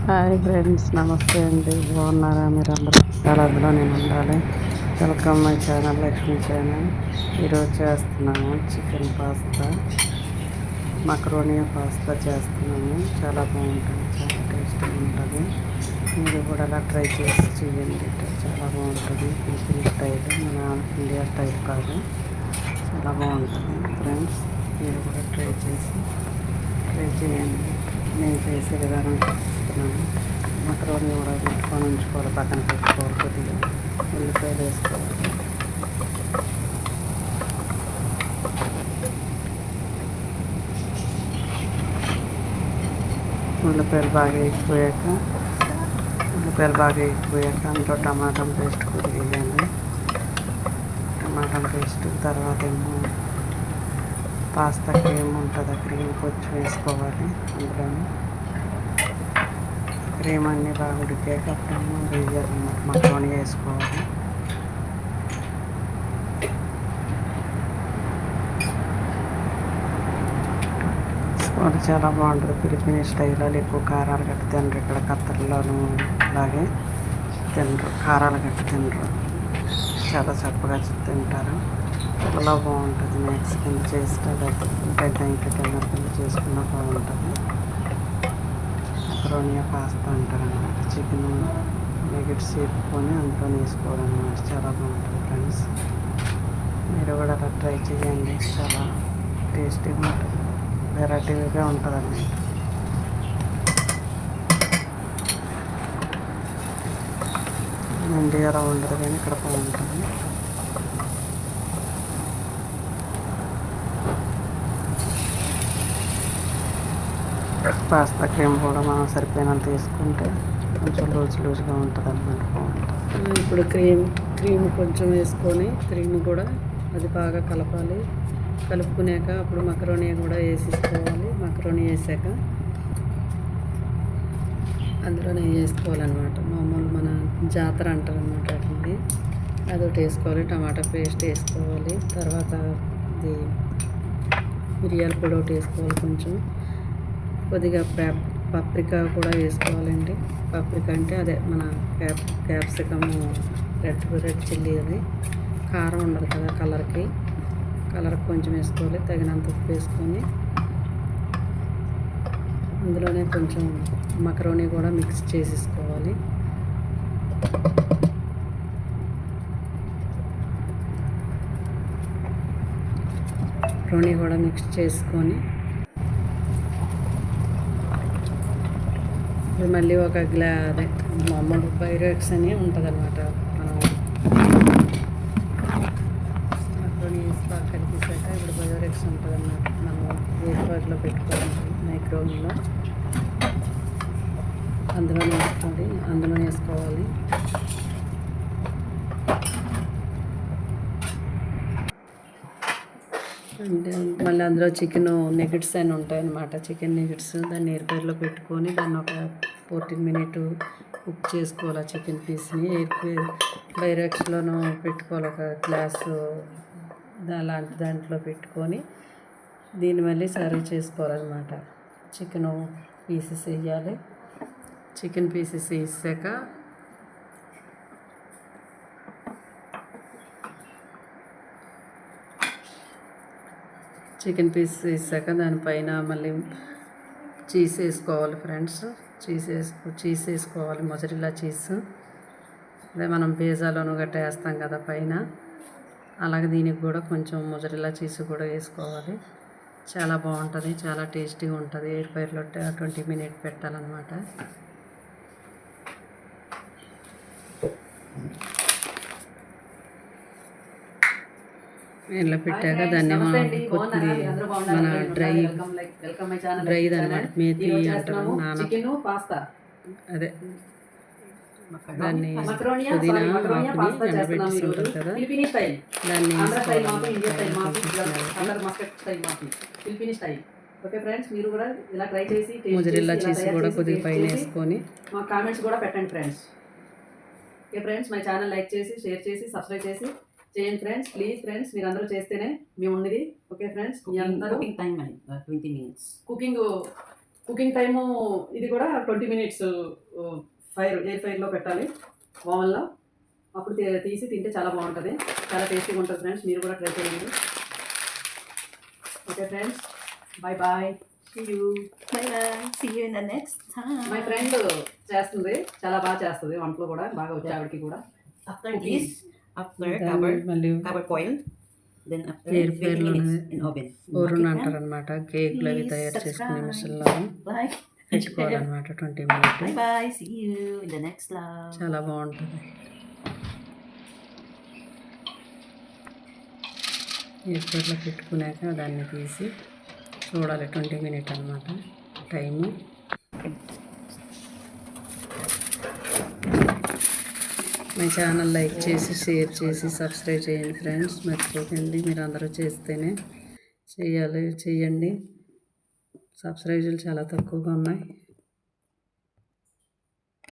Hi friends, నమస్తే అండి. బాగున్నారా మీరు అందరూ? చాలా అందులో నేను ఉండాలి. Welcome my channel Lakshmi channel. ఈరోజు చేస్తున్నాము చికెన్ పాస్తా, మక్రోనీ పాస్తా చేస్తున్నాము. చాలా బాగుంటుంది, చాలా టేస్టీగా ఉంటుంది. మీరు కూడా అలా ట్రై చేసి చేయండి. చాలా బాగుంటుంది. ఫిలిపిన్ స్టైల్, మన ఇండియా స్టైల్ కాదు. చాలా బాగుంటుంది ఫ్రెండ్స్. మీరు కూడా ట్రై చేయండి. నేను చేసే విధానం చూపిస్తున్నాను. మక్రోనీ కూడా పెట్టుకొని ఉంచుకోవాలి, పక్కన పెట్టుకోవాలి. కొద్దిగా ఉల్లిపాయలు వేసుకోవాలి. ఉల్లిపాయలు బాగా ఎక్కిపోయాక అందులో టమాటం పేస్ట్ కొద్దిగా వేయాలి. టమాటం పేస్ట్ తర్వాత ఏమో పాస్తా క్రీమ్ ఉంటుంది, ఆ క్రీమ్ కొంచెం వేసుకోవాలి. అందులో క్రీమ్ అన్నీ బాగా ఉడికాక అప్పుడేమో వేయాలన్నమాట, మక్రోనీ వేసుకోవాలి. అది చాలా బాగుంటుంది. ఫిలిపిన్ స్టైల్లో ఎక్కువ కారాలు గట్టి తినరు. ఇక్కడ ఖత్తర్లోనూ అలాగే తినరు, కారాలు గట్టి తినరు. చాలా చక్కగా తింటారు. చాలా బాగుంటుంది. మెక్సికన్ చేస్తే పెద్ద ఇంకా కింద చేసుకున్నా బాగుంటుంది. మక్రోనీ పాస్తా అంటారు అన్నమాట. చికెన్ నెగెట్స్ వేపుకొని అందులో వేసుకోవాలన్నమాట. చాలా బాగుంటుంది ఫ్రెండ్స్. మీరు కూడా అలా ట్రై చేయండి. చాలా టేస్టీగా ఉంటుంది, వెరైటీగా ఉంటుందండి. ఇండియాలో ఉండదు కానీ ఇక్కడ బాగుంటుంది. పాస్తా క్రీమ్ కూడా మనం సరిపోయినంత తీసుకుంటే కొంచెం లూజ్గా ఉంటుంది అన్నమాట, బాగుంటుంది. ఇప్పుడు క్రీమ్ కొంచెం వేసుకొని క్రీమ్ కూడా అది బాగా కలపాలి. కలుపుకున్నాక అప్పుడు మక్రోనీ కూడా వేసేసుకోవాలి. మక్రోనీ వేసాక అందులోనే వేసుకోవాలన్నమాట. మామూలు మన జాతర అంటారు అన్నమాట. అట్లా అదొకటి వేసుకోవాలి. టమాటా పేస్ట్ వేసుకోవాలి. తర్వాత ఇది మిరియాల పొడి ఒకటి వేసుకోవాలి. కొంచెం కొద్దిగా పప్రికా కూడా వేసుకోవాలండి. పప్రికా అంటే అదే మన క్యాప్సికమ్, రెడ్ చిల్లీ. అది కారం ఉండదు కదా, కలర్కి కొంచెం వేసుకోవాలి. తగినంత ఉప్పు వేసుకొని అందులోనే కొంచెం మక్రోనీ కూడా మిక్స్ చేసేసుకోవాలి. మక్రోనీ కూడా మిక్స్ చేసుకొని ఇప్పుడు మళ్ళీ ఒక అదే మామూలు పైరెక్స్ అని ఉంటుంది అన్నమాట. మక్రోనీ వేసి బాగా కలిపేసాక ఇప్పుడు పైరెక్స్ ఉంటుంది అన్నమాట. మనం వేరుపాట్లో పెట్టుకోవాలి. మైక్రోవేవ్లో అందులో వేసుకోవాలి. అంటే మళ్ళీ అందులో చికెన్ నెగెట్స్ అని ఉంటాయన్నమాట. చికెన్ నెగెట్స్ దాన్ని ఎయిర్‌ఫ్రైలో పెట్టుకొని దాన్ని ఒక 14 మినిట్ కుక్ చేసుకోవాలి. ఆ చికెన్ పీస్ని బైరెక్స్లోనూ పెట్టుకోవాలి. ఒక గ్లాసు అలాంటి దాంట్లో పెట్టుకొని దీన్ని మళ్ళీ సర్వ్ చేసుకోవాలన్నమాట. చికెన్ పీసెస్ వేయాలి. చికెన్ పీసెస్ వేసాక దానిపైన మళ్ళీ చీజ్ వేసుకోవాలి ఫ్రెండ్స్. చీజ్ వేసుకోవాలి, మొజరెల్లా చీజ్. అదే మనం పిజ్జాలోను గట్టా వేస్తాం కదా పైన, అలాగే దీనికి కూడా కొంచెం మొజరెల్లా చీజ్ కూడా వేసుకోవాలి. చాలా బాగుంటుంది, చాలా టేస్టీగా ఉంటుంది. ఎయిర్‌ఫ్రైలో 20 మినిట్ పెట్టాలన్నమాట. ఇలా పెట్టాక దాన్ని మన డ్రైది అనమాట, మేతి అంటారు, అదే దాన్ని పుదీనా ఆకుని ఎండబెట్టేసి ఉంటుంది కదా, దాన్ని ఓకే ఫ్రెండ్స్, మీరు కూడా ఇలా ట్రై చేసి మొజరెల్లా చీజ్ కూడా కొద్దిగా పైన వేసుకొని మా కామెంట్స్ కూడా పెట్టండి friends. Okay friends, my channel like చేసి, షేర్ చేసి, సబ్స్క్రైబ్ చేసి చేయండి ఫ్రెండ్స్. ప్లీజ్ ఫ్రెండ్స్, మీరు అందరూ చేస్తేనే మేము ఉన్నది. ఓకే ఫ్రెండ్స్, మీ అందరూ time 20 minutes cooking cooking time ఇది కూడా 20 మినిట్స్ ఎయిర్ ఫైర్లో పెట్టాలి ఓవెన్లో. అప్పుడు తీసి తింటే చాలా బాగుంటుంది, చాలా టేస్టీగా ఉంటుంది ఫ్రెండ్స్. మీరు కూడా ట్రై చేయండి. Okay friends, bye bye, see you. Bye bye. See you in the next time. My friend చేస్తుంది, చాలా బాగా చేస్తుంది వంటలు కూడా, బాగా వచ్చి ఆవిడకి కూడా. After Cooking. this, after మళ్ళీ cover coil, then after Air 20 fryer minutes లోనే in oven. ఓరున్ Okay, అంటారు అనమాట. కేక్లు అవి Please తయారు చేసుకునే subscribe. మిషన్లో Bye. తెచ్చుకోవాలన్నమాట. 20 Bye minute bye. See you in the next vlog. చాలా బాగుంటుంది. ఎయిర్పోర్ట్లో పెట్టుకున్నాక దాన్ని తీసి చూడాలి. 20 మినిట్ అనమాట టైము. మా ఛానల్ లైక్ చేసి షేర్ చేసి సబ్స్క్రైబ్ చేయండి ఫ్రెండ్స్, మర్చిపోకండి. మీరు అందరూ చేస్తేనే చేయండి. సబ్స్క్రైబులు చాలా తక్కువగా ఉన్నాయి.